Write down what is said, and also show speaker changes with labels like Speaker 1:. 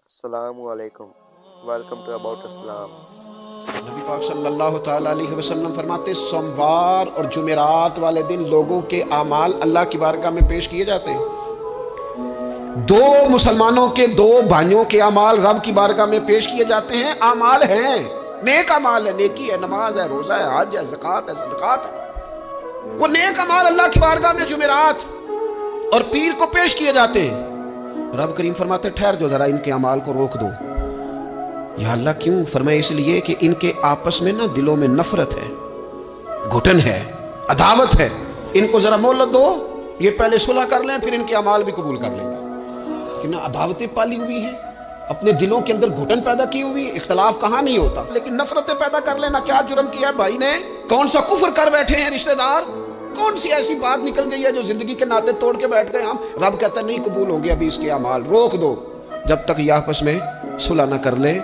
Speaker 1: السلام علیکم، welcome to about Islam.
Speaker 2: نبی پاک صلی اللہ تعالیٰ علیہ وسلم فرماتے سوموار اور جمعرات والے دن لوگوں کے اعمال اللہ کی بارگاہ میں پیش کیے جاتے ہیں۔ دو مسلمانوں کے دو بھائیوں کے اعمال رب کی بارگاہ میں پیش کیے جاتے ہیں۔ اعمال ہیں، نیک اعمال ہے، نیکی ہے، نماز ہے، روزہ ہے، حج ہے، زکوٰۃ ہے، صدقات ہے۔ وہ نیک اعمال اللہ کی بارگاہ میں جمعرات اور پیر کو پیش کیے جاتے ہیں۔ رب کریم فرماتے ٹھہر جو ذرا ان کے اعمال کو روک دو۔ یا اللہ کیوں؟ فرمائے اس لیے کہ ان کے آپس میں نا دلوں میں نفرت ہے، گھٹن ہے، عداوت ہے۔ ان کو ذرا مہلت دو، یہ پہلے صلح کر لیں پھر ان کے اعمال بھی قبول کر لیں گے۔ کہ نا عداوتیں پالی ہوئی ہیں، اپنے دلوں کے اندر گھٹن پیدا کی ہوئی۔ اختلاف کہاں نہیں ہوتا، لیکن نفرتیں پیدا کر لینا۔ کیا جرم کیا ہے بھائی نے؟ کون سا کفر کر بیٹھے ہیں رشتہ دار؟ کون سی ایسی بات نکل گئی ہے جو زندگی کے ناطے توڑ کے بیٹھ گئے ہم؟ رب کہتا ہے نہیں قبول ہوں گے ابھی اس کے اعمال، روک دو جب تک یہ آپس میں صلح نہ کر لیں۔